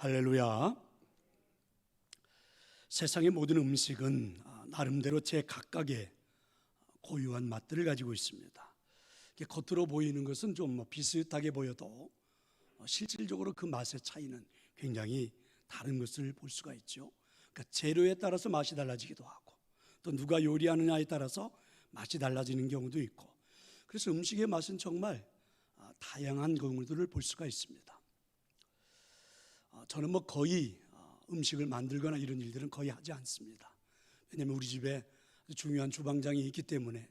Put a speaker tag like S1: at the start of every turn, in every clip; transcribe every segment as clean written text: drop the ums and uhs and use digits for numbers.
S1: 할렐루야. 세상의 모든 음식은 나름대로 제 각각의 고유한 맛들을 가지고 있습니다. 겉으로 보이는 것은 좀 비슷하게 보여도 실질적으로 그 맛의 차이는 굉장히 다른 것을 볼 수가 있죠. 그러니까 재료에 따라서 맛이 달라지기도 하고, 또 누가 요리하느냐에 따라서 맛이 달라지는 경우도 있고, 그래서 음식의 맛은 정말 다양한 경우들을 볼 수가 있습니다. 저는 거의 음식을 만들거나 이런 일들은 거의 하지 않습니다. 왜냐하면 우리 집에 중요한 주방장이 있기 때문에,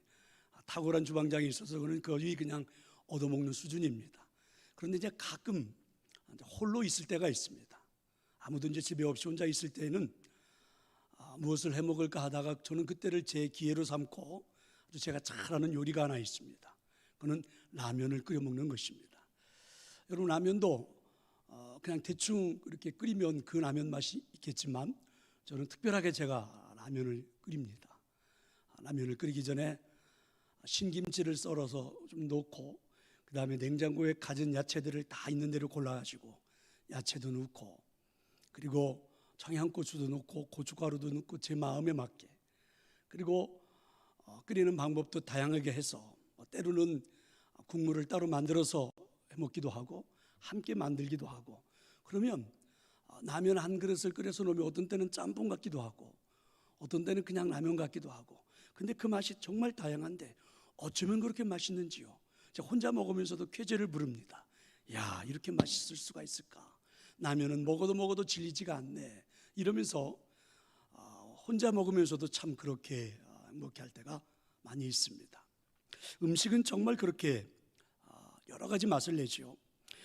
S1: 탁월한 주방장이 있어서 그는 거의 그냥 얻어먹는 수준입니다. 그런데 이제 가끔 홀로 있을 때가 있습니다. 아무도 이제 집에 없이 혼자 있을 때는 무엇을 해 먹을까 하다가 저는 그때를 제 기회로 삼고 아주 제가 잘하는 요리가 하나 있습니다. 그는 라면을 끓여 먹는 것입니다. 여러분, 라면도 그냥 대충 이렇게 끓이면 그 라면 맛이 있겠지만, 저는 특별하게 제가 라면을 끓입니다. 라면을 끓이기 전에 신김치를 썰어서 좀 넣고, 그 다음에 냉장고에 가진 야채들을 다 있는 대로 골라가지고 야채도 넣고, 그리고 청양고추도 넣고 고춧가루도 넣고 제 마음에 맞게, 그리고 끓이는 방법도 다양하게 해서 때로는 국물을 따로 만들어서 해먹기도 하고 함께 만들기도 하고, 그러면 라면 한 그릇을 끓여서 놓으면 어떤 때는 짬뽕 같기도 하고 어떤 때는 그냥 라면 같기도 하고, 근데 그 맛이 정말 다양한데 어쩌면 그렇게 맛있는지요. 제가 혼자 먹으면서도 쾌재를 부릅니다. 야, 이렇게 맛있을 수가 있을까? 라면은 먹어도 질리지가 않네, 이러면서 혼자 먹으면서도 참 그렇게 행복해 할 때가 많이 있습니다. 음식은 정말 그렇게 여러 가지 맛을 내죠.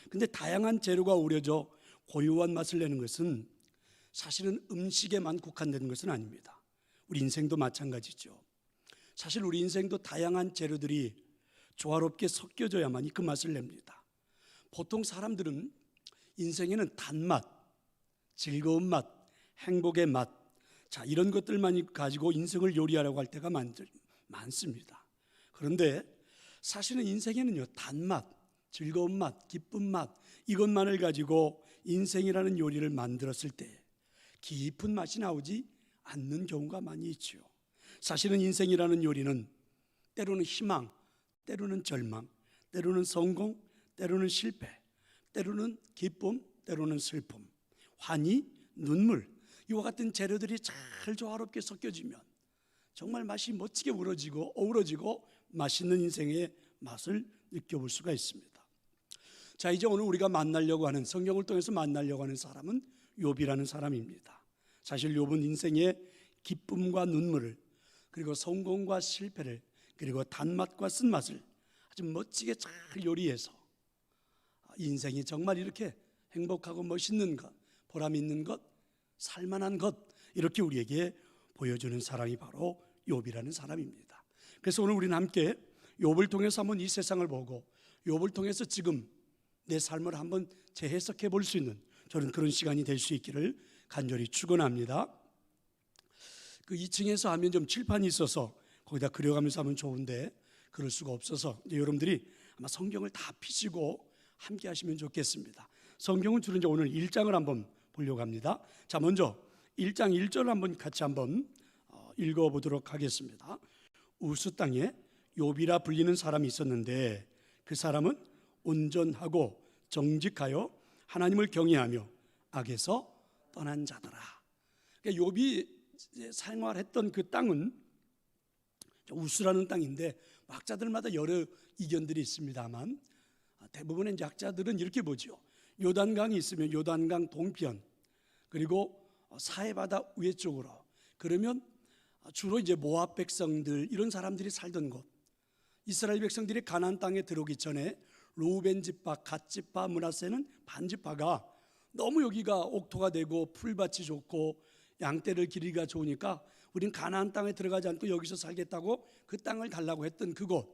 S1: 근데 다양한 재료가 어우러져 고유한 맛을 내는 것은 사실은 음식에만 국한되는 것은 아닙니다. 우리 인생도 마찬가지죠. 사실 우리 인생도 다양한 재료들이 조화롭게 섞여져야만이 그 맛을 냅니다. 보통 사람들은 인생에는 단맛, 즐거운 맛, 행복의 맛, 이런 것들만 가지고 인생을 요리하려고 할 때가 많습니다. 그런데 사실은 인생에는요, 단맛, 즐거운 맛, 기쁜 맛, 이것만을 가지고 인생이라는 요리를 만들었을 때 깊은 맛이 나오지 않는 경우가 많이 있죠. 사실은 인생이라는 요리는 때로는 희망, 때로는 절망, 때로는 성공, 때로는 실패, 때로는 기쁨, 때로는 슬픔, 환희, 눈물, 이와 같은 재료들이 잘 조화롭게 섞여지면 정말 맛이 멋지게 어우러지고 맛있는 인생의 맛을 느껴볼 수가 있습니다. 자, 이제 오늘 우리가 만나려고 하는, 성경을 통해서 만나려고 하는 사람은 욥이라는 사람입니다. 사실 욥은 인생의 기쁨과 눈물을, 그리고 성공과 실패를, 그리고 단맛과 쓴맛을 아주 멋지게 잘 요리해서 인생이 정말 이렇게 행복하고 멋있는 것, 보람 있는 것, 살만한 것, 이렇게 우리에게 보여주는 사람이 바로 욥이라는 사람입니다. 그래서 오늘 우리는 함께 욥을 통해서 한번 이 세상을 보고 욥을 통해서 지금 내 삶을 한번 재해석해 볼 수 있는, 저는 그런 시간이 될 수 있기를 간절히 축원합니다. 그 2층에서 하면 좀 칠판이 있어서 거기다 그려가면서 하면 좋은데 그럴 수가 없어서 이제 여러분들이 아마 성경을 다 펴시고 함께 하시면 좋겠습니다. 성경은 주로 이제 오늘 1장을 한번 보려고 합니다. 자, 먼저 1장 1절을 한번 같이 한번 읽어보도록 하겠습니다. 우스 땅에 욥이라 불리는 사람이 있었는데 그 사람은 온전하고 정직하여 하나님을 경외하며 악에서 떠난 자더라. 그러니까 욥이 생활했던 그 땅은 우스라는 땅인데 학자들마다 여러 이견들이 있습니다만, 대부분의 학자들은 이렇게 보죠. 요단강이 있으면 요단강 동편, 그리고 사해바다 위에 쪽으로, 그러면 주로 이제 모압 백성들, 이런 사람들이 살던 곳, 이스라엘 백성들이 가나안 땅에 들어오기 전에 루벤 지파, 갓 지파, 므낫세는 반 지파가 너무 여기가 옥토가 되고 풀밭이 좋고 양떼를 기르기가 좋으니까 우린 가나안 땅에 들어가지 않고 여기서 살겠다고 그 땅을 달라고 했던 그곳,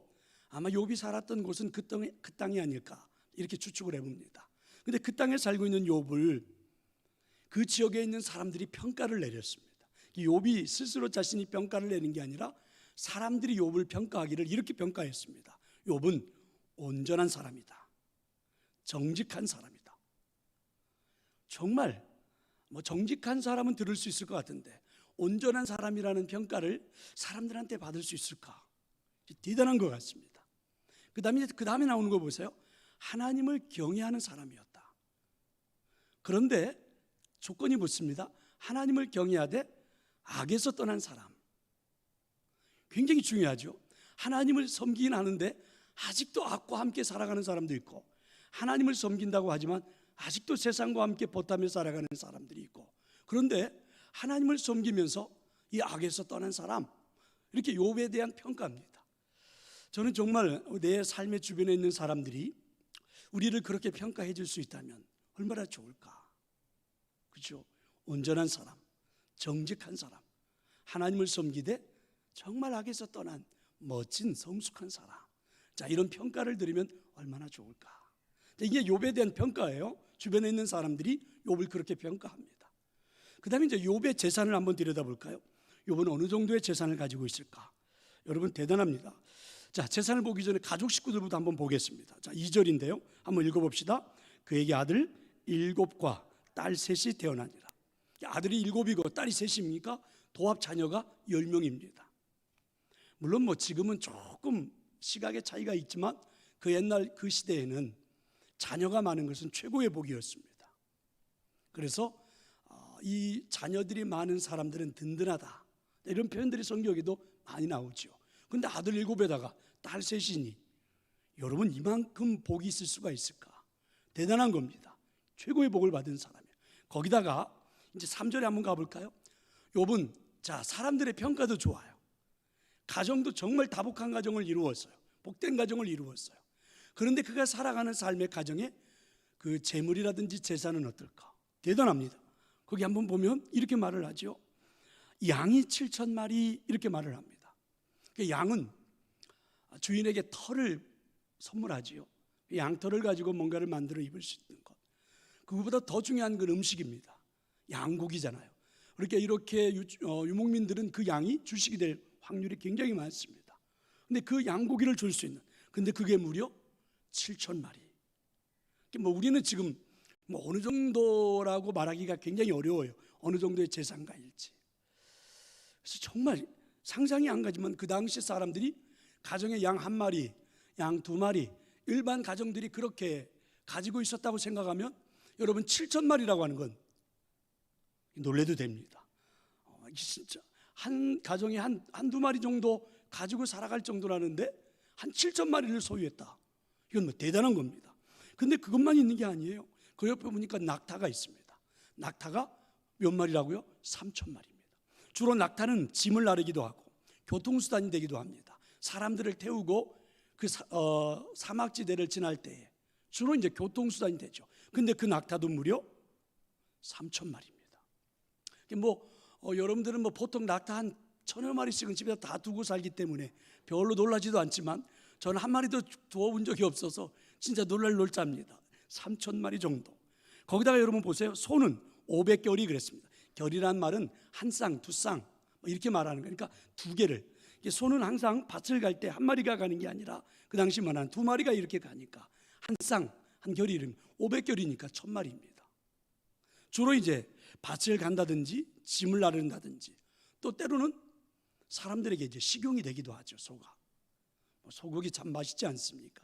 S1: 아마 욥이 살았던 곳은 그 땅이 아닐까, 이렇게 추측을 해봅니다. 근데 그 땅에 살고 있는 욥을 그 지역에 있는 사람들이 평가를 내렸습니다. 욥이 스스로 자신이 평가를 내는 게 아니라 사람들이 욥을 평가하기를 이렇게 평가했습니다. 욥은 온전한 사람이다, 정직한 사람이다, 정말 정직한 사람은 들을 수 있을 것 같은데 온전한 사람이라는 평가를 사람들한테 받을 수 있을까? 대단한 것 같습니다. 그 다음에 나오는 거 보세요. 하나님을 경외하는 사람이었다. 그런데 조건이 붙습니다. 하나님을 경외하되 악에서 떠난 사람. 굉장히 중요하죠. 하나님을 섬기긴 하는데 아직도 악과 함께 살아가는 사람도 있고, 하나님을 섬긴다고 하지만 아직도 세상과 함께 보따며 살아가는 사람들이 있고, 그런데 하나님을 섬기면서 이 악에서 떠난 사람, 이렇게 욥에 대한 평가입니다. 저는 정말 내 삶의 주변에 있는 사람들이 우리를 그렇게 평가해 줄 수 있다면 얼마나 좋을까. 그렇죠? 온전한 사람, 정직한 사람, 하나님을 섬기되 정말 악에서 떠난 멋진 성숙한 사람, 자, 이런 평가를 들으면 얼마나 좋을까. 이게 욥에 대한 평가예요. 주변에 있는 사람들이 욥을 그렇게 평가합니다. 그 다음에 이제 욥의 재산을 한번 들여다볼까요? 욥은 어느 정도의 재산을 가지고 있을까? 여러분 대단합니다. 자, 재산을 보기 전에 가족 식구들부터 한번 보겠습니다. 자, 2절인데요 한번 읽어봅시다. 그에게 아들 7과 딸 3이 태어나니라. 아들이 7이고 딸이 3입니까? 도합 자녀가 10명입니다. 물론 지금은 조금 시각의 차이가 있지만 그 옛날 그 시대에는 자녀가 많은 것은 최고의 복이었습니다. 그래서 이 자녀들이 많은 사람들은 든든하다, 이런 표현들이 성경에도 많이 나오죠. 그런데 아들 7에다가 딸 3이니 여러분 이만큼 복이 있을 수가 있을까? 대단한 겁니다. 최고의 복을 받은 사람이에요. 거기다가 이제 3절에 한번 가볼까요? 욥은 자, 사람들의 평가도 좋아요. 가정도 정말 다복한 가정을 이루었어요. 복된 가정을 이루었어요. 그런데 그가 살아가는 삶의 가정에 그 재물이라든지 재산은 어떨까? 대단합니다. 거기 한번 보면 이렇게 말을 하죠. 양이 7,000마리, 이렇게 말을 합니다. 양은 주인에게 털을 선물하지요. 양털을 가지고 뭔가를 만들어 입을 수 있는 것. 그거보다 더 중요한 건 음식입니다. 양고기잖아요. 그러니까 이렇게 유목민들은 그 양이 주식이 될 확률이 굉장히 많습니다. 근데 그 양고기를 줄 수 있는, 근데 그게 무려 7,000마리. 우리는 지금 어느 정도라고 말하기가 굉장히 어려워요. 어느 정도의 재산가일지. 그래서 정말 상상이 안 가지만 그 당시 사람들이 가정에 양 1마리, 양 2마리, 일반 가정들이 그렇게 가지고 있었다고 생각하면 여러분 7,000마리라고 하는 건 놀래도 됩니다. 진짜 한 가정에 한두 마리 정도 가지고 살아갈 정도라는데 한 7,000마리를 소유했다. 이건 대단한 겁니다. 근데 그것만 있는 게 아니에요. 그 옆에 보니까 낙타가 있습니다. 낙타가 몇 마리라고요? 3,000마리입니다. 주로 낙타는 짐을 나르기도 하고 교통수단이 되기도 합니다. 사람들을 태우고 그 사막지대를 지날 때에 주로 이제 교통수단이 되죠. 근데 그 낙타도 무려 3,000마리입니다. 여러분들은 보통 낙타 한 1,000여 마리씩은 집에다 다 두고 살기 때문에 별로 놀라지도 않지만 저는 한 마리도 두어본 적이 없어서 진짜 놀랄 놀자입니다. 3,000마리 정도. 거기다가 여러분 보세요. 소는 500결이 그랬습니다. 결이란 말은 한 쌍, 두 쌍 이렇게 말하는 거니까 두 개를. 소는 항상 밭을 갈 때 한 마리가 가는 게 아니라 그 당시만 한 2마리가 이렇게 가니까 한 쌍, 한 결이 500결이니까 1,000마리입니다. 주로 이제 밭을 간다든지 짐을 나른다든지 또 때로는 사람들에게 이제 식용이 되기도 하죠. 소가. 소고기 참 맛있지 않습니까?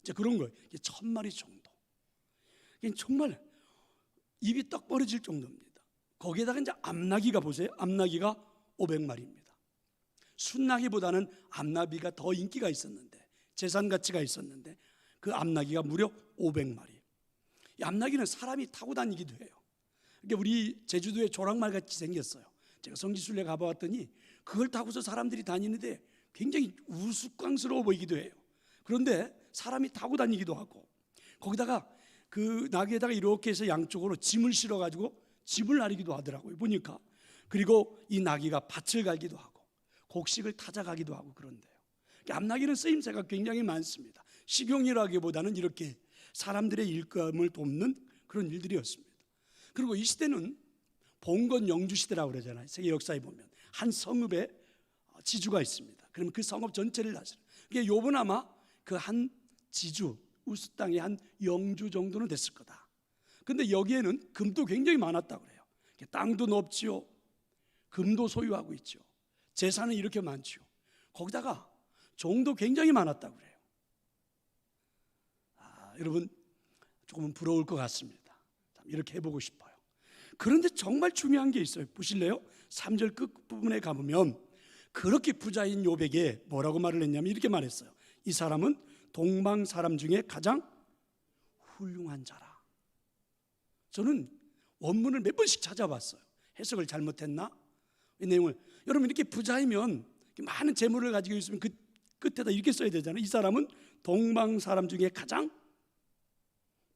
S1: 이제 그런 거예요. 1,000마리 정도. 정말 입이 떡 벌어질 정도입니다. 거기에다가 이제 암나귀가 보세요. 암나귀가 500마리입니다. 순나귀보다는 암나귀가 더 인기가 있었는데, 재산 가치가 있었는데 그 암나귀가 무려 500마리. 이 암나귀는 사람이 타고 다니기도 해요. 그러니까 우리 제주도에 조랑말 같이 생겼어요. 제가 성지순례 가봐왔더니 그걸 타고서 사람들이 다니는데 굉장히 우스꽝스러워 보이기도 해요. 그런데 사람이 타고 다니기도 하고, 거기다가 그 나귀에다가 이렇게 해서 양쪽으로 짐을 실어가지고 짐을 나르기도 하더라고요, 보니까. 그리고 이 나귀가 밭을 갈기도 하고 곡식을 타작하기도 하고 그런데요. 암나귀는 쓰임새가 굉장히 많습니다. 식용이라기보다는 이렇게 사람들의 일감을 돕는 그런 일들이었습니다. 그리고 이 시대는 봉건 영주 시대라고 그러잖아요. 세계 역사에 보면 한 성읍에 지주가 있습니다. 그러면 그 성읍 전체를 다스려. 그게 욥은 아마 그 한 지주, 우스 땅의 한 영주 정도는 됐을 거다. 근데 여기에는 금도 굉장히 많았다고 그래요. 땅도 넓지요, 금도 소유하고 있죠, 재산은 이렇게 많지요. 거기다가 종도 굉장히 많았다고 그래요. 여러분 조금은 부러울 것 같습니다. 이렇게 해보고 싶어요. 그런데 정말 중요한 게 있어요. 보실래요? 3절 끝부분에 가보면 그렇게 부자인 욥에게 뭐라고 말을 했냐면 이렇게 말했어요. 이 사람은 동방 사람 중에 가장 훌륭한 자라. 저는 원문을 몇 번씩 찾아봤어요. 해석을 잘못했나? 이 내용을, 여러분 이렇게 부자이면 많은 재물을 가지고 있으면 그 끝에다 이렇게 써야 되잖아요. 이 사람은 동방 사람 중에 가장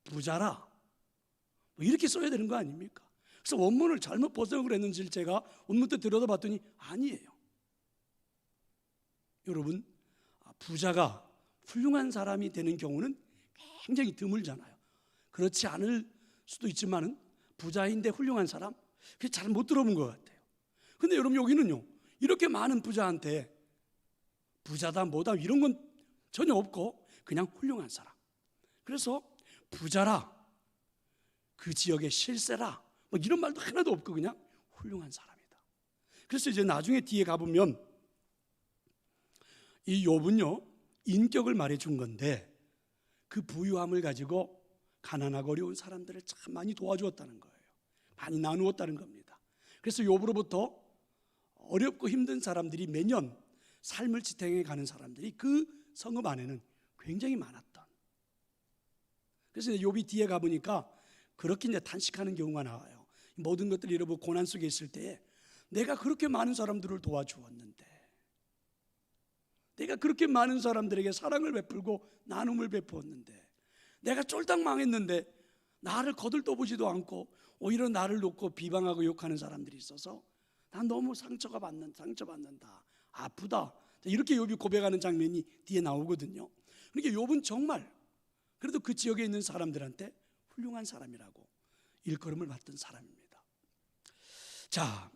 S1: 부자라, 뭐 이렇게 써야 되는 거 아닙니까? 그래서 원문을 잘못 번역을 했는지 제가 원문도 들여다봤더니 아니에요. 여러분, 부자가 훌륭한 사람이 되는 경우는 굉장히 드물잖아요. 그렇지 않을 수도 있지만은 부자인데 훌륭한 사람, 그게 잘 못 들어본 것 같아요. 근데 여러분 여기는요, 이렇게 많은 부자한테 부자다 뭐다 이런 건 전혀 없고 그냥 훌륭한 사람. 그래서 부자라, 그 지역의 실세라, 뭐 이런 말도 하나도 없고 그냥 훌륭한 사람이다. 그래서 이제 나중에 뒤에 가보면 이 욥은요 인격을 말해준 건데 그 부유함을 가지고 가난하고 어려운 사람들을 참 많이 도와주었다는 거예요. 많이 나누었다는 겁니다. 그래서 욥으로부터 어렵고 힘든 사람들이 매년 삶을 지탱해 가는 사람들이 그 성읍 안에는 굉장히 많았던. 그래서 욥이 뒤에 가보니까 그렇게 이제 탄식하는 경우가 나와요. 모든 것들을 잃어버리고 고난 속에 있을 때에 내가 그렇게 많은 사람들을 도와주었는데, 내가 그렇게 많은 사람들에게 사랑을 베풀고 나눔을 베푸었는데, 내가 쫄딱 망했는데 나를 거들떠보지도 않고 오히려 나를 놓고 비방하고 욕하는 사람들이 있어서 난 너무 상처받는다, 아프다, 이렇게 욥이 고백하는 장면이 뒤에 나오거든요. 그러니까 욥은 정말 그래도 그 지역에 있는 사람들한테 훌륭한 사람이라고 일컬음을 받던 사람입니다. 자,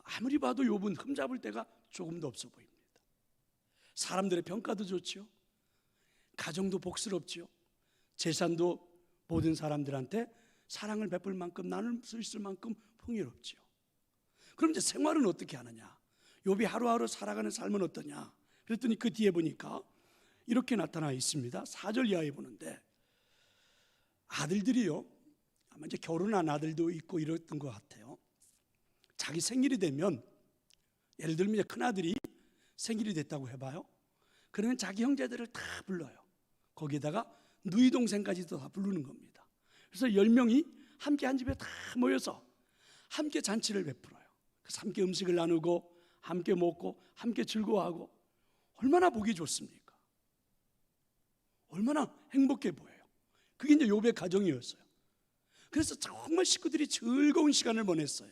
S1: 아무리 봐도 욥은 흠잡을 데가 조금도 없어 보입니다. 사람들의 평가도 좋지요, 가정도 복스럽지요, 재산도 모든 사람들한테 사랑을 베풀 만큼 나눌 수 있을 만큼 풍요롭지요. 그럼 이제 생활은 어떻게 하느냐, 욥이 하루하루 살아가는 삶은 어떠냐 그랬더니 그 뒤에 보니까 이렇게 나타나 있습니다. 4절 이하에 보는데 아들들이요, 아마 이제 결혼한 아들도 있고 이랬던 것 같아요. 자기 생일이 되면, 예를 들면 이제 큰아들이 생일이 됐다고 해봐요. 그러면 자기 형제들을 다 불러요. 거기에다가 누이 동생까지도 다 부르는 겁니다. 그래서 10명이 함께 한 집에 다 모여서 함께 잔치를 베풀어요. 그래서 함께 음식을 나누고 함께 먹고 함께 즐거워하고, 얼마나 보기 좋습니까? 얼마나 행복해 보여요. 그게 이제 욥의 가정이었어요. 그래서 정말 식구들이 즐거운 시간을 보냈어요.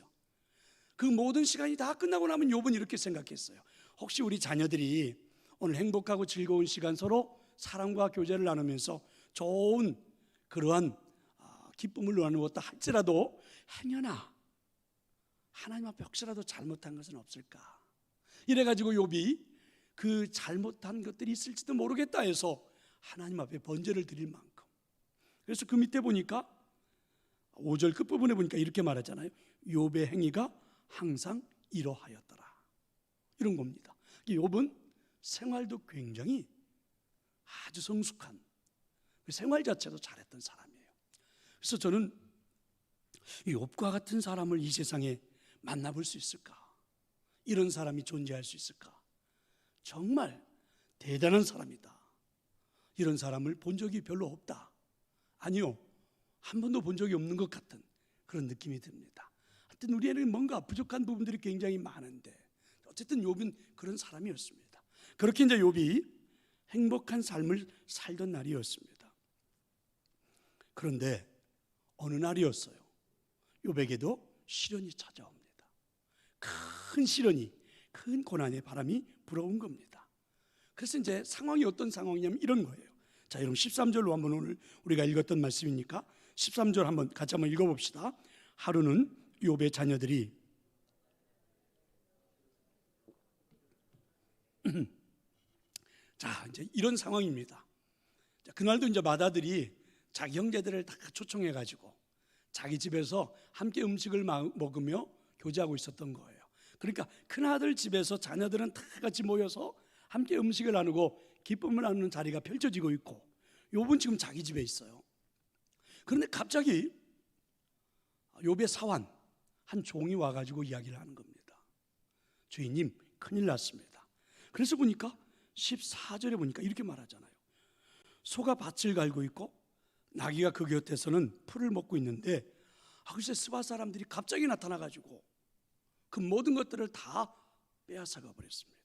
S1: 그 모든 시간이 다 끝나고 나면 욥은 이렇게 생각했어요. 혹시 우리 자녀들이 오늘 행복하고 즐거운 시간 서로 사랑과 교제를 나누면서 좋은 그러한 기쁨을 나누었다 할지라도 행여나 하나님 앞에 혹시라도 잘못한 것은 없을까, 이래가지고 욥이 그 잘못한 것들이 있을지도 모르겠다 해서 하나님 앞에 번제를 드릴 만큼. 그래서 그 밑에 보니까 5절 끝부분에 보니까 이렇게 말하잖아요. 욥의 행위가 항상 이러하였더라, 이런 겁니다. 욥은 생활도 굉장히 아주 성숙한, 그 생활 자체도 잘했던 사람이에요. 그래서 저는 이 욥과 같은 사람을 이 세상에 만나볼 수 있을까, 이런 사람이 존재할 수 있을까, 정말 대단한 사람이다, 이런 사람을 본 적이 별로 없다, 아니요 한 번도 본 적이 없는 것 같은 그런 느낌이 듭니다. 하여튼 우리에는 뭔가 부족한 부분들이 굉장히 많은데 어쨌든 욥은 그런 사람이었습니다. 그렇게 이제 욥이 행복한 삶을 살던 날이었습니다. 그런데 어느 날이었어요. 욥에게도 시련이 찾아옵니다. 큰 시련이, 큰 고난의 바람이 불어온 겁니다. 그래서 이제 상황이 어떤 상황이냐면 이런 거예요. 자, 여러분 13절로 한번 오늘 우리가 읽었던 말씀이니까 13절 한번 같이 한번 읽어봅시다. 하루는 욥의 자녀들이 자, 이제 이런 상황입니다. 자, 그날도 이제 맏아들이 자기 형제들을 다 초청해가지고 자기 집에서 함께 음식을 먹으며 교제하고 있었던 거예요. 그러니까 큰아들 집에서 자녀들은 다 같이 모여서 함께 음식을 나누고 기쁨을 나누는 자리가 펼쳐지고 있고, 욥은 지금 자기 집에 있어요. 그런데 갑자기 욥의 사환 한 종이 와가지고 이야기를 하는 겁니다. 주인님, 큰일 났습니다. 그래서 보니까 14절에 보니까 이렇게 말하잖아요. 소가 밭을 갈고 있고 나귀가 그 곁에서는 풀을 먹고 있는데, 글쎄 스바 사람들이 갑자기 나타나가지고 그 모든 것들을 다 빼앗아가 버렸습니다.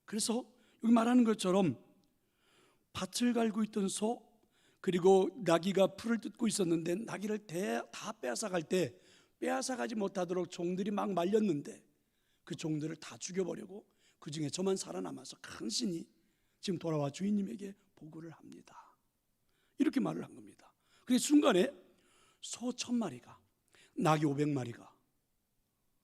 S1: 그래서 여기 말하는 것처럼 밭을 갈고 있던 소, 그리고 나귀가 풀을 뜯고 있었는데 나귀를 다 빼앗아갈 때 빼앗아가지 못하도록 종들이 막 말렸는데 그 종들을 다 죽여버리고 그 중에 저만 살아남아서 간신히 지금 돌아와 주인님에게 보고를 합니다. 이렇게 말을 한 겁니다. 그 순간에 소 1000마리가, 나귀 500마리가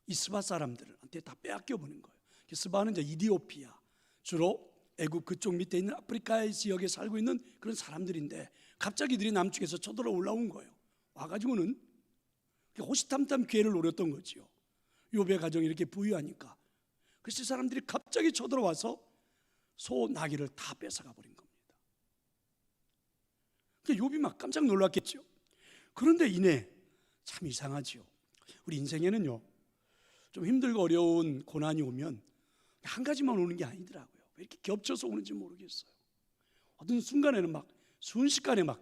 S1: 이 스바 사람들한테 다 빼앗겨 버린 거예요. 스바는 이제 이디오피아, 주로 애굽 그쪽 밑에 있는 아프리카의 지역에 살고 있는 그런 사람들인데, 갑자기 이들이 남쪽에서 쳐들어 올라온 거예요. 와가지고는 호시탐탐 기회를 노렸던 거지요. 욥의 가정이 이렇게 부유하니까. 그래서 사람들이 갑자기 쳐들어와서 소, 나귀를 다 뺏어가 버린 겁니다. 욥이 막 깜짝 놀랐겠죠. 그런데 이내 참 이상하지요. 우리 인생에는요, 좀 힘들고 어려운 고난이 오면 한 가지만 오는 게 아니더라고요. 왜 이렇게 겹쳐서 오는지 모르겠어요. 어떤 순간에는 막 순식간에 막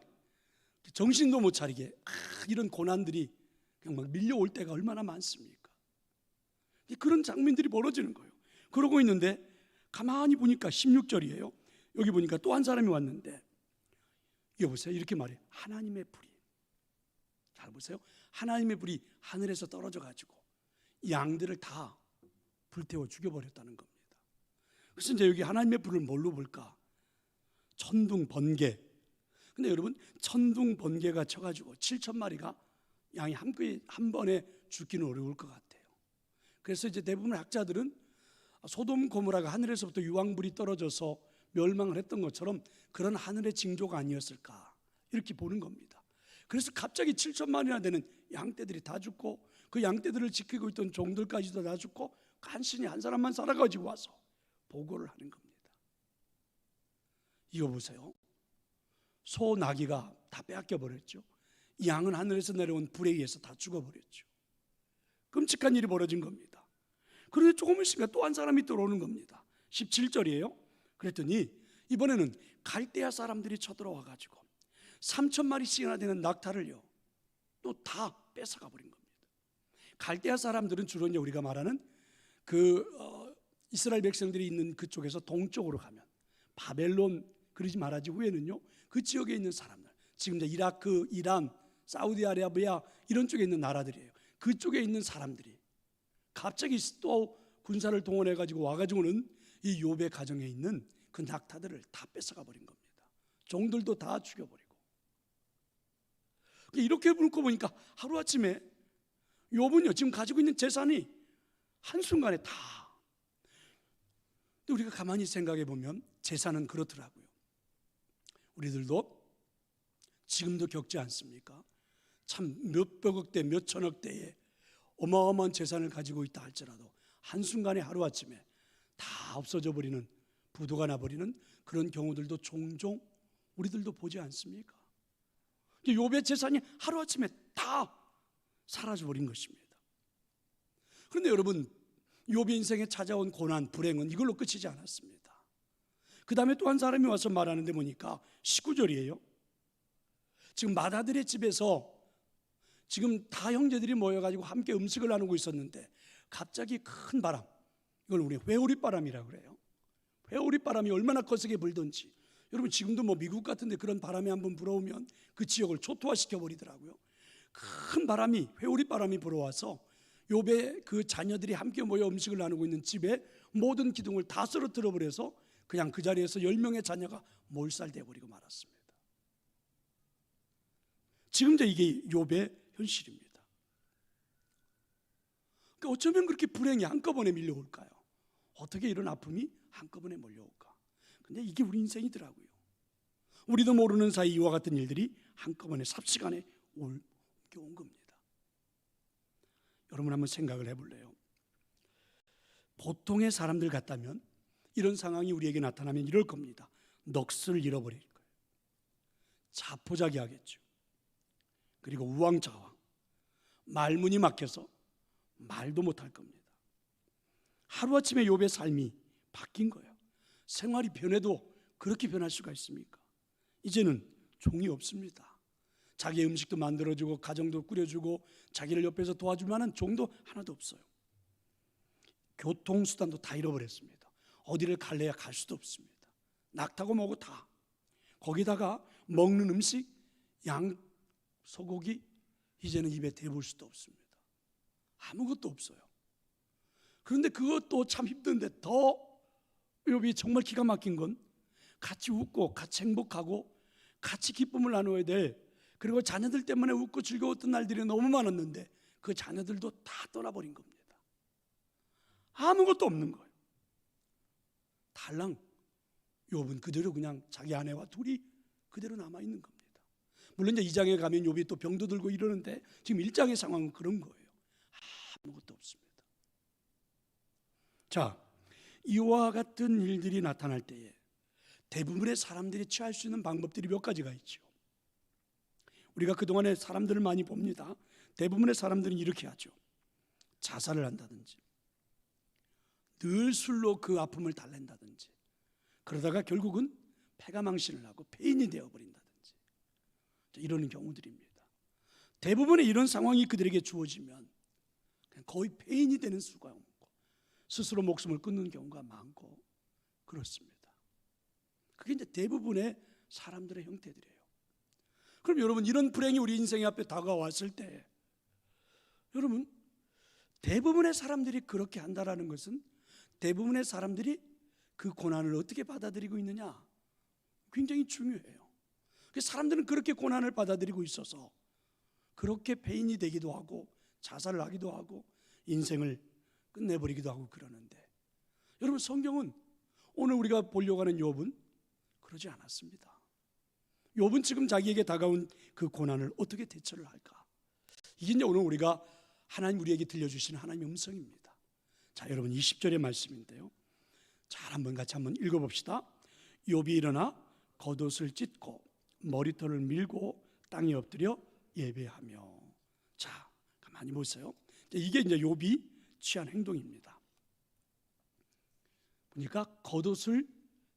S1: 정신도 못 차리게 이런 고난들이 그냥 막 밀려올 때가 얼마나 많습니까? 그런 장면들이 벌어지는 거예요. 그러고 있는데 가만히 보니까 16절이에요. 여기 보니까 또 한 사람이 왔는데, 이거 보세요. 이렇게 말해요. 하나님의 불이, 잘 보세요. 하나님의 불이 하늘에서 떨어져 가지고 양들을 다 불태워 죽여버렸다는 겁니다. 그래서 이제 여기 하나님의 불을 뭘로 볼까? 천둥, 번개. 근데 여러분, 천둥, 번개가 쳐가지고 7,000마리가 양이 한 번에 죽기는 어려울 것 같아요. 그래서 이제 대부분 학자들은 소돔 고모라가 하늘에서부터 유황불이 떨어져서 멸망을 했던 것처럼 그런 하늘의 징조가 아니었을까, 이렇게 보는 겁니다. 그래서 갑자기 7,000마리나 되는 양떼들이 다 죽고 그 양떼들을 지키고 있던 종들까지도 다 죽고 간신히 한 사람만 살아가지고 와서 보고를 하는 겁니다. 이거 보세요. 소, 나귀가 다 빼앗겨 버렸죠. 양은 하늘에서 내려온 불에 의해서 다 죽어버렸죠. 끔찍한 일이 벌어진 겁니다. 그런데 조금 있으니까 또 한 사람이 들어오는 겁니다. 17절이에요. 그랬더니 이번에는 갈대아 사람들이 쳐들어와 가지고 3,000마리씩이나 되는 낙타를요 또 다 뺏어가 버린 겁니다. 갈대아 사람들은 주로 이제 우리가 말하는 이스라엘 백성들이 있는 그쪽에서 동쪽으로 가면 바벨론, 그러지 말하지 후에는요 그 지역에 있는 사람들, 지금 이제 이라크, 이란, 사우디아라비아 이런 쪽에 있는 나라들이에요. 그쪽에 있는 사람들이 갑자기 또 군사를 동원해 가지고 와가지고는 이 욥의 가정에 있는 그 낙타들을 다 뺏어가 버린 겁니다. 종들도 다 죽여버리고. 이렇게 놓고 보니까 하루아침에 욥은요 지금 가지고 있는 재산이 한순간에 다. 근데 우리가 가만히 생각해 보면 재산은 그렇더라고요. 우리들도 지금도 겪지 않습니까? 참 몇백억 대, 몇천억 대의 어마어마한 재산을 가지고 있다 할지라도 한순간에 하루아침에 다 없어져 버리는, 부도가 나버리는 그런 경우들도 종종 우리들도 보지 않습니까? 욥의 재산이 하루아침에 다 사라져버린 것입니다. 그런데 여러분, 욥의 인생에 찾아온 고난, 불행은 이걸로 끝이지 않았습니다. 그 다음에 또 한 사람이 와서 말하는데 보니까 19절이에요. 지금 맏아들의 집에서 지금 다 형제들이 모여가지고 함께 음식을 나누고 있었는데 갑자기 큰 바람, 이걸 우리 회오리바람이라고 그래요. 회오리바람이 얼마나 거세게 불던지, 여러분 지금도 뭐 미국 같은 데 그런 바람이 한번 불어오면 그 지역을 초토화시켜 버리더라고요. 큰 바람이, 회오리바람이 불어와서 욥의 그 자녀들이 함께 모여 음식을 나누고 있는 집에 모든 기둥을 다 쓰러뜨려 버려서 그냥 그 자리에서 10명의 자녀가 몰살돼 버리고 말았습니다. 지금 이게 욥의 현실입니다. 그러니까 어쩌면 그렇게 불행이 한꺼번에 밀려올까요? 어떻게 이런 아픔이 한꺼번에 몰려올까? 근데 이게 우리 인생이더라고요. 우리도 모르는 사이 이와 같은 일들이 한꺼번에 삽시간에 옮겨온 겁니다. 여러분 한번 생각을 해볼래요? 보통의 사람들 같다면 이런 상황이 우리에게 나타나면 이럴 겁니다. 넋을 잃어버릴 거예요. 자포자기하겠죠. 그리고 우왕좌왕, 말문이 막혀서 말도 못할 겁니다. 하루아침에 욥의 삶이 바뀐 거예요. 생활이 변해도 그렇게 변할 수가 있습니까? 이제는 종이 없습니다. 자기의 음식도 만들어주고 가정도 꾸려주고 자기를 옆에서 도와줄 만한 종도 하나도 없어요. 교통수단도 다 잃어버렸습니다. 어디를 갈래야 갈 수도 없습니다. 낙타고 뭐고 다. 거기다가 먹는 음식, 양, 소고기 이제는 입에 대볼 수도 없습니다. 아무것도 없어요. 그런데 그것도 참 힘든데 더 욥이 정말 기가 막힌 건 같이 웃고 같이 행복하고 같이 기쁨을 나누어야 될, 그리고 자녀들 때문에 웃고 즐거웠던 날들이 너무 많았는데 그 자녀들도 다 떠나버린 겁니다. 아무것도 없는 거예요. 달랑 욥은 그대로 그냥 자기 아내와 둘이 그대로 남아있는 겁니다. 물론 이제 2장에 가면 욥이 또 병도 들고 이러는데 지금 1장의 상황은 그런 거예요. 아무것도 없습니다. 자, 이와 같은 일들이 나타날 때에 대부분의 사람들이 취할 수 있는 방법들이 몇 가지가 있죠. 우리가 그동안에 사람들을 많이 봅니다. 대부분의 사람들은 이렇게 하죠. 자살을 한다든지 늘 술로 그 아픔을 달랜다든지, 그러다가 결국은 폐가망신을 하고 폐인이 되어버린다든지 이러는 경우들입니다. 대부분의 이런 상황이 그들에게 주어지면 거의 폐인이 되는 수가 많고 스스로 목숨을 끊는 경우가 많고 그렇습니다. 그게 이제 대부분의 사람들의 형태들이에요. 그럼 여러분, 이런 불행이 우리 인생의 앞에 다가왔을 때 여러분, 대부분의 사람들이 그렇게 한다라는 것은 대부분의 사람들이 그 고난을 어떻게 받아들이고 있느냐, 굉장히 중요해요. 사람들은 그렇게 고난을 받아들이고 있어서 그렇게 폐인이 되기도 하고 자살을 하기도 하고 인생을 끝내버리기도 하고 그러는데, 여러분, 성경은 오늘 우리가 보려고 하는 욥은 그러지 않았습니다. 욥은 지금 자기에게 다가온 그 고난을 어떻게 대처를 할까? 이게 이제 오늘 우리가 하나님 우리에게 들려주시는 하나님의 음성입니다. 자, 여러분 20절의 말씀인데요, 잘 한번 같이 한번 읽어봅시다. 욥이 일어나 겉옷을 찢고 머리털을 밀고 땅에 엎드려 예배하며. 자, 가만히 보세요. 이게 이제 욥이 취한 행동입니다. 보니까 겉옷을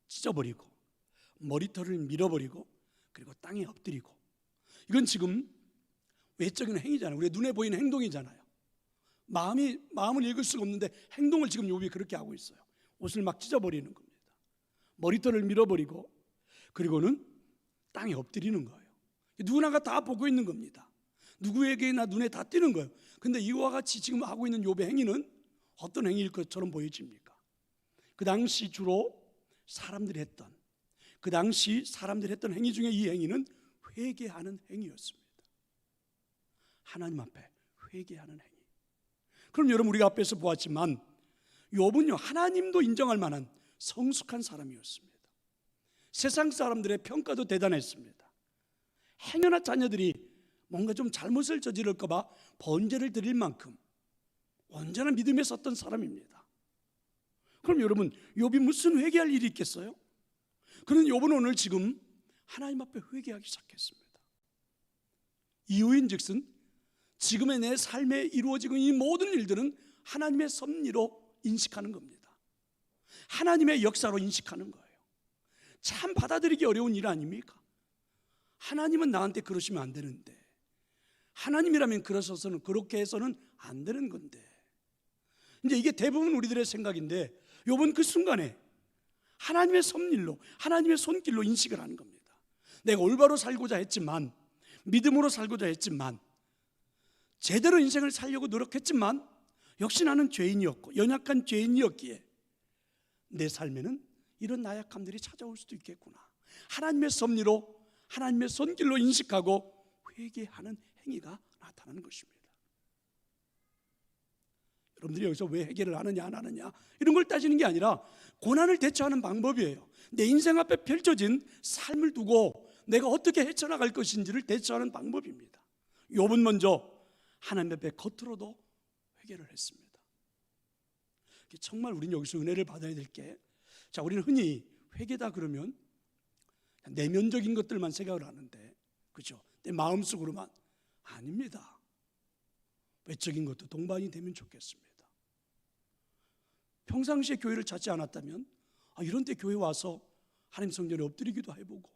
S1: 찢어버리고 머리털을 밀어버리고 그리고 땅에 엎드리고, 이건 지금 외적인 행위잖아요. 우리 눈에 보이는 행동이잖아요. 마음을 읽을 수가 없는데 행동을 지금 욥이 그렇게 하고 있어요. 옷을 막 찢어버리는 겁니다. 머리털을 밀어버리고 그리고는 땅에 엎드리는 거예요. 누구나가 다 보고 있는 겁니다. 누구에게나 눈에 다 띄는 거예요. 근데 이와 같이 지금 하고 있는 욥의 행위는 어떤 행위일 것처럼 보여집니까? 그 당시 주로 사람들이 했던 행위 중에 이 행위는 회개하는 행위였습니다. 하나님 앞에 회개하는 행위. 그럼 여러분, 우리가 앞에서 보았지만 욥은요, 하나님도 인정할 만한 성숙한 사람이었습니다. 세상 사람들의 평가도 대단했습니다. 행여나 자녀들이 뭔가 좀 잘못을 저지를까 봐 번제를 드릴 만큼 온전한 믿음에 섰던 사람입니다. 그럼 여러분, 욥이 무슨 회개할 일이 있겠어요? 그런 욥은 오늘 지금 하나님 앞에 회개하기 시작했습니다. 이유인즉슨 지금의 내 삶에 이루어지고 있는 이 모든 일들은 하나님의 섭리로 인식하는 겁니다. 하나님의 역사로 인식하는 거예요. 참 받아들이기 어려운 일 아닙니까? 하나님은 나한테 그러시면 안 되는데, 하나님이라면 그러셔서는, 그렇게 해서는 안 되는 건데. 이제 이게 대부분 우리들의 생각인데 욥은 그 순간에 하나님의 섭리로, 하나님의 손길로 인식을 하는 겁니다. 내가 올바로 살고자 했지만, 믿음으로 살고자 했지만, 제대로 인생을 살려고 노력했지만 역시 나는 죄인이었고 연약한 죄인이었기에 내 삶에는 이런 나약함들이 찾아올 수도 있겠구나. 하나님의 섭리로, 하나님의 손길로 인식하고 회개하는 행위가 나타나는 것입니다. 여러분들이 여기서 왜 회개를 하느냐 안 하느냐 이런 걸 따지는 게 아니라 고난을 대처하는 방법이에요. 내 인생 앞에 펼쳐진 삶을 두고 내가 어떻게 헤쳐나갈 것인지를 대처하는 방법입니다. 욥은 먼저 하나님 앞에 겉으로도 회개를 했습니다. 정말 우리는 여기서 은혜를 받아야 될 게, 자, 우리는 흔히 회개다 그러면 내면적인 것들만 생각을 하는데, 그죠? 내 마음속으로만. 아닙니다. 외적인 것도 동반이 되면 좋겠습니다. 평상시에 교회를 찾지 않았다면 이런 때 교회 와서 하나님 성전에 엎드리기도 해보고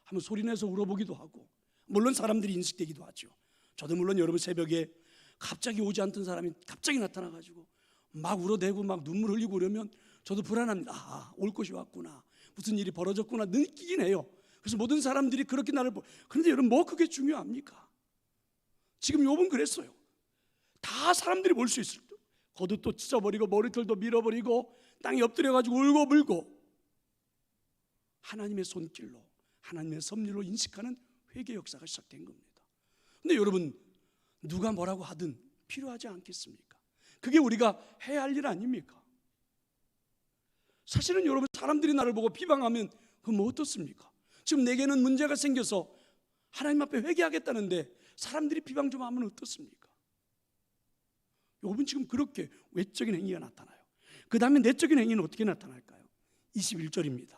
S1: 한번 소리내서 울어보기도 하고, 물론 사람들이 인식되기도 하죠. 저도 물론 여러분 새벽에 갑자기 오지 않던 사람이 갑자기 나타나가지고 막 울어대고 막 눈물 흘리고 그러면 저도 불안합니다. 올 것이 왔구나, 무슨 일이 벌어졌구나 느끼긴 해요. 그래서 모든 사람들이 그렇게 나를 그런데 여러분 뭐 그게 중요합니까? 지금 욥은 그랬어요. 다 사람들이 볼 수 있을 때 겉옷도 찢어버리고 머리털도 밀어버리고 땅에 엎드려가지고 울고 불고 하나님의 손길로, 하나님의 섭리로 인식하는 회개 역사가 시작된 겁니다. 근데 여러분, 누가 뭐라고 하든 필요하지 않겠습니까? 그게 우리가 해야 할 일 아닙니까? 사실은 여러분, 사람들이 나를 보고 비방하면 그건 뭐 어떻습니까? 지금 내게는 문제가 생겨서 하나님 앞에 회개하겠다는데 사람들이 비방 좀 하면 어떻습니까? 욥은 지금 그렇게 외적인 행위가 나타나요. 그 다음에 내적인 행위는 어떻게 나타날까요? 21절입니다.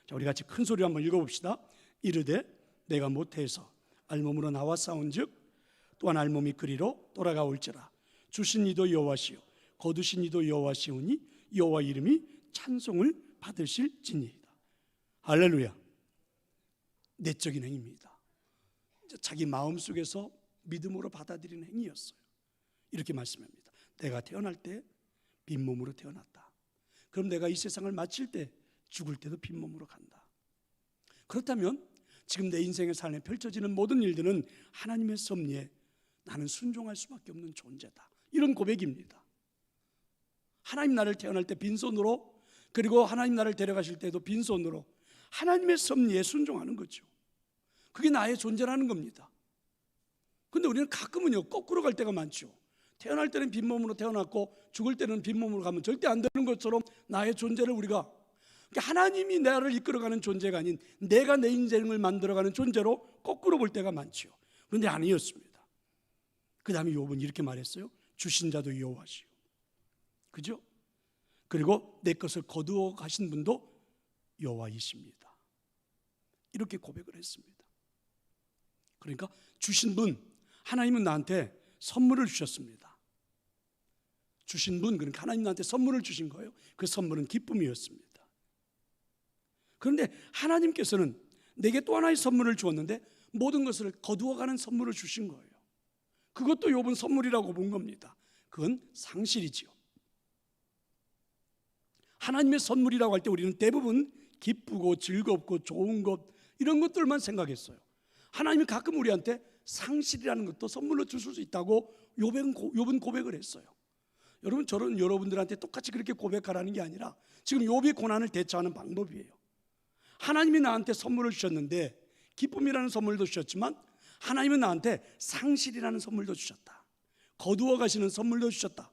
S1: 자, 우리 같이 큰 소리로 한번 읽어봅시다. 이르되 내가 못해서 알몸으로 나와 싸운즉 또한 알몸이 그리로 돌아가올지라. 주신 이도 여호와시요 거두신 이도 여호와시오니 여호와 이름이 찬송을 받으실지니이다. 할렐루야. 내적인 행위입니다. 자기 마음속에서 믿음으로 받아들이는 행위였어요. 이렇게 말씀합니다. 내가 태어날 때 빈몸으로 태어났다. 그럼 내가 이 세상을 마칠 때 죽을 때도 빈몸으로 간다. 그렇다면 지금 내 인생의 삶에 펼쳐지는 모든 일들은 하나님의 섭리에 나는 순종할 수밖에 없는 존재다. 이런 고백입니다. 하나님 나를 태어날 때 빈손으로, 그리고 하나님 나를 데려가실 때도 빈손으로 하나님의 섭리에 순종하는 거죠. 그게 나의 존재라는 겁니다. 근데 우리는 가끔은요 거꾸로 갈 때가 많죠. 태어날 때는 빈몸으로 태어났고 죽을 때는 빈몸으로 가면 절대 안 되는 것처럼 나의 존재를 우리가, 하나님이 나를 이끌어가는 존재가 아닌 내가 내 인생을 만들어가는 존재로 거꾸로 볼 때가 많죠. 그런데 아니었습니다. 그 다음에 욥은 이렇게 말했어요. 주신 자도 여호와시오. 그죠? 그리고 내 것을 거두어 가신 분도 여호와이십니다. 이렇게 고백을 했습니다. 그러니까 주신 분, 하나님은 나한테 선물을 주셨습니다. 주신 분, 그러니까 하나님 나한테 선물을 주신 거예요. 그 선물은 기쁨이었습니다. 그런데 하나님께서는 내게 또 하나의 선물을 주었는데 모든 것을 거두어가는 선물을 주신 거예요. 그것도 욥은 선물이라고 본 겁니다. 그건 상실이지요. 하나님의 선물이라고 할 때 우리는 대부분 기쁘고 즐겁고 좋은 것, 이런 것들만 생각했어요. 하나님이 가끔 우리한테 상실이라는 것도 선물로 주실 수 있다고 욥은 고백을 했어요. 여러분, 저는 여러분들한테 똑같이 그렇게 고백하라는 게 아니라 지금 욥의 고난을 대처하는 방법이에요. 하나님이 나한테 선물을 주셨는데 기쁨이라는 선물도 주셨지만 하나님은 나한테 상실이라는 선물도 주셨다. 거두어 가시는 선물도 주셨다.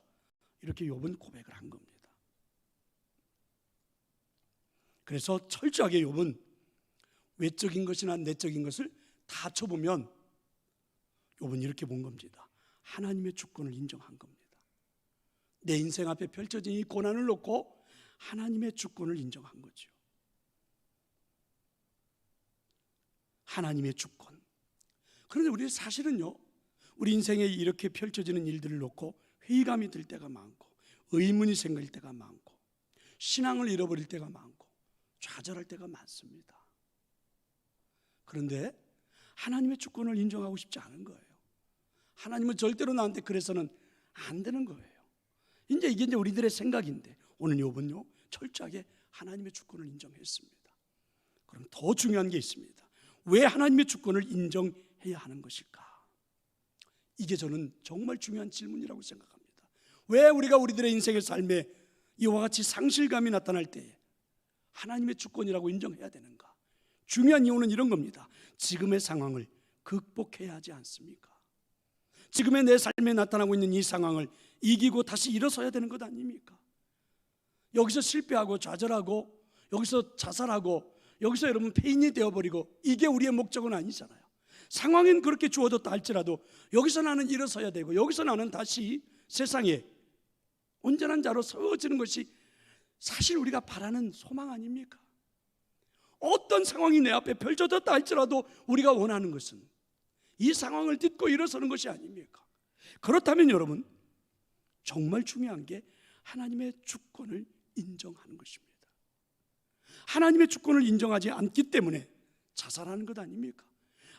S1: 이렇게 욥은 고백을 한 겁니다. 그래서 철저하게 욥은 외적인 것이나 내적인 것을 다 쳐보면 욥은 이렇게 본 겁니다. 하나님의 주권을 인정한 겁니다. 내 인생 앞에 펼쳐진 이 고난을 놓고 하나님의 주권을 인정한 거죠. 하나님의 주권. 그런데 우리 사실은요, 우리 인생에 이렇게 펼쳐지는 일들을 놓고 회의감이 들 때가 많고 의문이 생길 때가 많고 신앙을 잃어버릴 때가 많고 좌절할 때가 많습니다. 그런데 하나님의 주권을 인정하고 싶지 않은 거예요. 하나님은 절대로 나한테 그래서는 안 되는 거예요. 이게 이제 우리들의 생각인데 오늘 욥은요 철저하게 하나님의 주권을 인정했습니다. 그럼 더 중요한 게 있습니다. 왜 하나님의 주권을 인정해야 하는 것일까? 이게 저는 정말 중요한 질문이라고 생각합니다. 왜 우리가 우리들의 인생의 삶에 이와 같이 상실감이 나타날 때 하나님의 주권이라고 인정해야 되는가? 중요한 이유는 이런 겁니다. 지금의 상황을 극복해야 하지 않습니까? 지금의 내 삶에 나타나고 있는 이 상황을 이기고 다시 일어서야 되는 것 아닙니까? 여기서 실패하고 좌절하고 여기서 자살하고 여기서 여러분 폐인이 되어버리고 이게 우리의 목적은 아니잖아요. 상황은 그렇게 주어졌다 할지라도 여기서 나는 일어서야 되고 여기서 나는 다시 세상에 온전한 자로 서어지는 것이 사실 우리가 바라는 소망 아닙니까? 어떤 상황이 내 앞에 펼쳐졌다 할지라도 우리가 원하는 것은 이 상황을 딛고 일어서는 것이 아닙니까? 그렇다면 여러분 정말 중요한 게 하나님의 주권을 인정하는 것입니다. 하나님의 주권을 인정하지 않기 때문에 자살하는 것 아닙니까?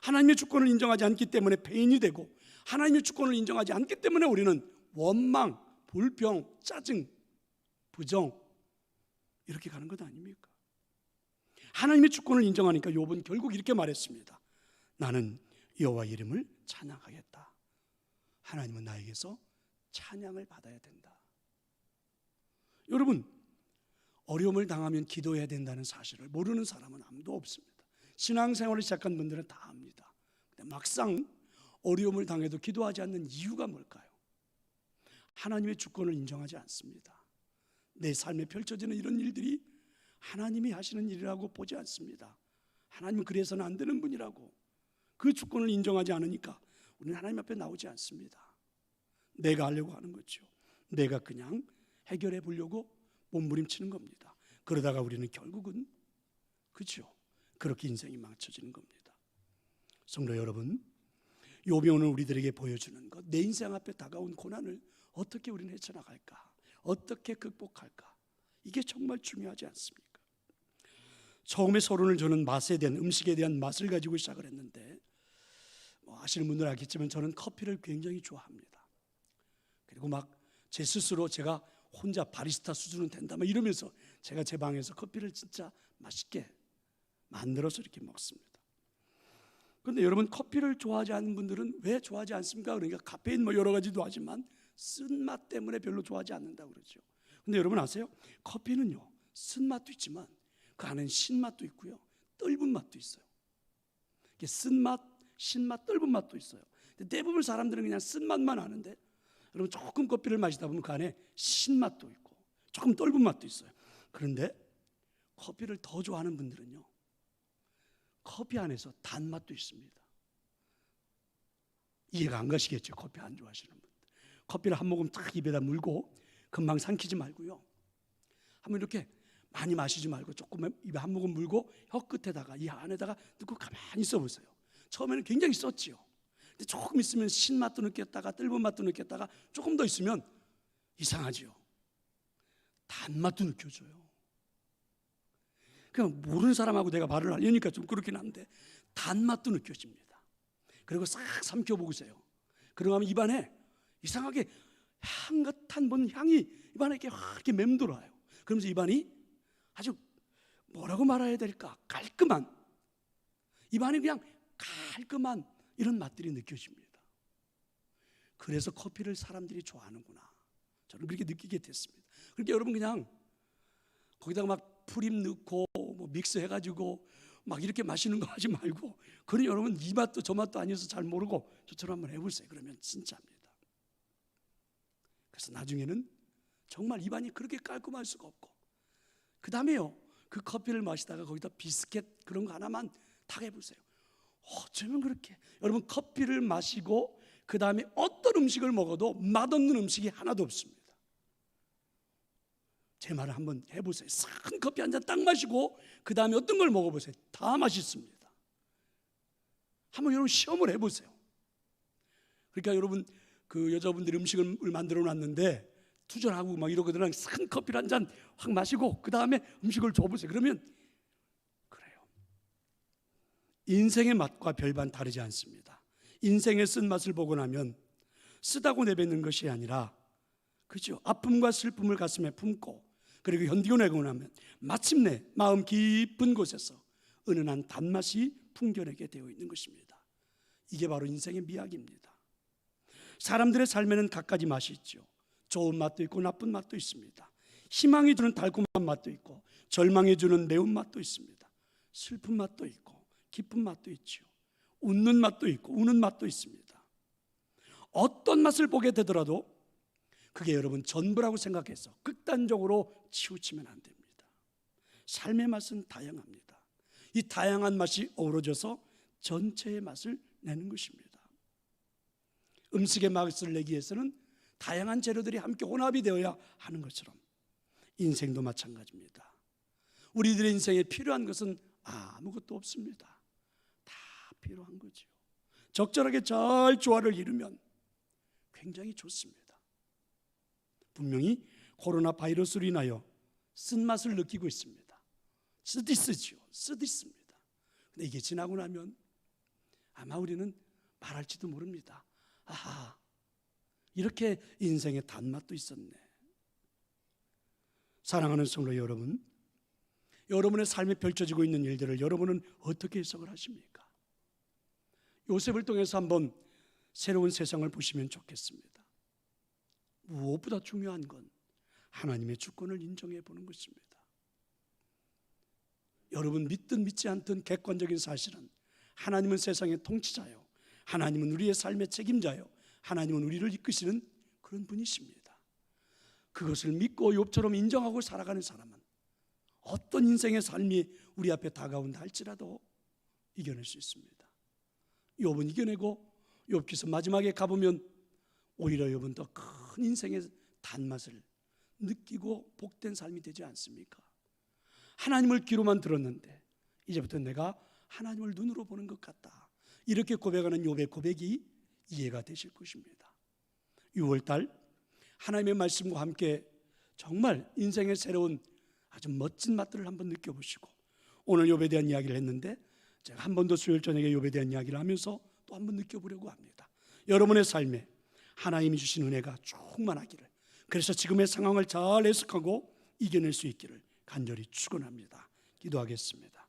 S1: 하나님의 주권을 인정하지 않기 때문에 폐인이 되고 하나님의 주권을 인정하지 않기 때문에 우리는 원망, 불평, 짜증, 부정 이렇게 가는 것 아닙니까? 하나님의 주권을 인정하니까 욥은 결국 이렇게 말했습니다. 나는 여호와 이름을 찬양하겠다. 하나님은 나에게서 찬양을 받아야 된다. 여러분 어려움을 당하면 기도해야 된다는 사실을 모르는 사람은 아무도 없습니다. 신앙생활을 시작한 분들은 다 압니다. 근데 막상 어려움을 당해도 기도하지 않는 이유가 뭘까요? 하나님의 주권을 인정하지 않습니다. 내 삶에 펼쳐지는 이런 일들이 하나님이 하시는 일이라고 보지 않습니다. 하나님은 그래서는 안 되는 분이라고 그 주권을 인정하지 않으니까 우리는 하나님 앞에 나오지 않습니다. 내가 하려고 하는 거죠. 내가 그냥 해결해 보려고 몸부림치는 겁니다. 그러다가 우리는 결국은 그렇죠. 그렇게 인생이 망쳐지는 겁니다. 성도 여러분, 욥이 오늘 우리들에게 보여주는 것, 내 인생 앞에 다가온 고난을 어떻게 우리는 헤쳐나갈까? 어떻게 극복할까? 이게 정말 중요하지 않습니까? 처음에 서론을 저는 맛에 대한 음식에 대한 맛을 가지고 시작을 했는데 아시는 분들은 알겠지만 저는 커피를 굉장히 좋아합니다. 그리고 막 제 스스로 제가 혼자 바리스타 수준은 된다 막 이러면서 제가 제 방에서 커피를 진짜 맛있게 만들어서 이렇게 먹습니다. 그런데 여러분 커피를 좋아하지 않는 분들은 왜 좋아하지 않습니까? 그러니까 카페인 뭐 여러 가지도 하지만 쓴맛 때문에 별로 좋아하지 않는다고 그러죠. 근데 여러분 아세요? 커피는요 쓴맛도 있지만 그 안에는 신맛도 있고요 떫은 맛도 있어요. 쓴맛, 신맛, 떫은 맛도 있어요. 근데 대부분 사람들은 그냥 쓴맛만 아는데 여러분 조금 커피를 마시다 보면 그 안에 신맛도 있고 조금 떫은 맛도 있어요. 그런데 커피를 더 좋아하는 분들은요 커피 안에서 단맛도 있습니다. 이해가 안 가시겠죠? 커피 안 좋아하시는 분들. 커피를 한 모금 딱 입에다 물고 금방 삼키지 말고요 한번 이렇게 많이 마시지 말고 조금 입에 한 모금 물고 혀 끝에다가 이 안에다가 넣고 가만히 있어 보세요. 처음에는 굉장히 썼지요. 근데 조금 있으면 신맛도 느꼈다가 떫은 맛도 느꼈다가 조금 더 있으면 이상하지요. 단맛도 느껴져요. 그냥 모르는 사람하고 내가 말을 하려니까 좀 그렇긴 한데 단맛도 느껴집니다. 그리고 싹 삼켜보세요. 그러고 나면 입안에 이상하게 향긋한 뭔 향이 입안에 이렇게 맴돌아요. 그러면서 입안이 아주 뭐라고 말해야 될까? 깔끔한 입안이 그냥 깔끔한 이런 맛들이 느껴집니다. 그래서 커피를 사람들이 좋아하는구나. 저는 그렇게 느끼게 됐습니다. 그러니까 여러분 그냥 거기다가 막 프림 넣고 뭐 믹스해가지고 막 이렇게 마시는 거 하지 말고 그런 여러분 이 맛도 저 맛도 아니어서 잘 모르고 저처럼 한번 해보세요. 그러면 진짜입니다. 그래서 나중에는 정말 입안이 그렇게 깔끔할 수가 없고 그 다음에요 그 커피를 마시다가 거기다 비스켓 그런 거 하나만 탁 해보세요. 어쩌면 그렇게 여러분 커피를 마시고 그 다음에 어떤 음식을 먹어도 맛없는 음식이 하나도 없습니다. 제 말을 한번 해보세요. 싼 커피 한 잔 딱 마시고 그 다음에 어떤 걸 먹어보세요. 다 맛있습니다. 한번 여러분 시험을 해보세요. 그러니까 여러분 그 여자분들이 음식을 만들어 놨는데 투절하고 막 이러거든. 싼 커피를 한 잔 확 마시고 그 다음에 음식을 줘보세요. 그러면 그래요. 인생의 맛과 별반 다르지 않습니다. 인생의 쓴맛을 보고 나면 쓰다고 내뱉는 것이 아니라 그죠? 아픔과 슬픔을 가슴에 품고 그리고 견디고 내고 나면 마침내 마음 깊은 곳에서 은은한 단맛이 풍겨내게 되어 있는 것입니다. 이게 바로 인생의 미학입니다. 사람들의 삶에는 갖가지 맛이 있죠. 좋은 맛도 있고 나쁜 맛도 있습니다. 희망이 주는 달콤한 맛도 있고 절망이 주는 매운맛도 있습니다. 슬픈 맛도 있고 기쁜 맛도 있죠. 웃는 맛도 있고 우는 맛도 있습니다. 어떤 맛을 보게 되더라도 그게 여러분 전부라고 생각해서 극단적으로 치우치면 안 됩니다. 삶의 맛은 다양합니다. 이 다양한 맛이 어우러져서 전체의 맛을 내는 것입니다. 음식의 맛을 내기 위해서는 다양한 재료들이 함께 혼합이 되어야 하는 것처럼 인생도 마찬가지입니다. 우리들의 인생에 필요한 것은 아무것도 없습니다. 다 필요한 거죠. 적절하게 잘 조화를 이루면 굉장히 좋습니다. 분명히 코로나 바이러스로 인하여 쓴맛을 느끼고 있습니다. 쓰디쓰죠. 쓰디씁니다. 근데 이게 지나고 나면 아마 우리는 말할지도 모릅니다. 아하, 이렇게 인생의 단맛도 있었네. 사랑하는 성도 여러분, 여러분의 삶에 펼쳐지고 있는 일들을 여러분은 어떻게 해석을 하십니까? 요셉을 통해서 한번 새로운 세상을 보시면 좋겠습니다. 무엇보다 중요한 건 하나님의 주권을 인정해 보는 것입니다. 여러분 믿든 믿지 않든 객관적인 사실은 하나님은 세상의 통치자요, 하나님은 우리의 삶의 책임자요, 하나님은 우리를 이끄시는 그런 분이십니다. 그것을 믿고 욥처럼 인정하고 살아가는 사람은 어떤 인생의 삶이 우리 앞에 다가온다 할지라도 이겨낼 수 있습니다. 욥은 이겨내고 욥기서 마지막에 가보면 오히려 욥은 더 큰 인생의 단맛을 느끼고 복된 삶이 되지 않습니까? 하나님을 귀로만 들었는데 이제부터 내가 하나님을 눈으로 보는 것 같다, 이렇게 고백하는 욥의 고백이 이해가 되실 것입니다. 6월달 하나님의 말씀과 함께 정말 인생의 새로운 아주 멋진 맛들을 한번 느껴보시고, 오늘 욥에 대한 이야기를 했는데 제가 한 번 더 수요일 저녁에 욥에 대한 이야기를 하면서 또 한번 느껴보려고 합니다. 여러분의 삶에 하나님이 주신 은혜가 충만하기를, 그래서 지금의 상황을 잘 해석하고 이겨낼 수 있기를 간절히 축원합니다. 기도하겠습니다.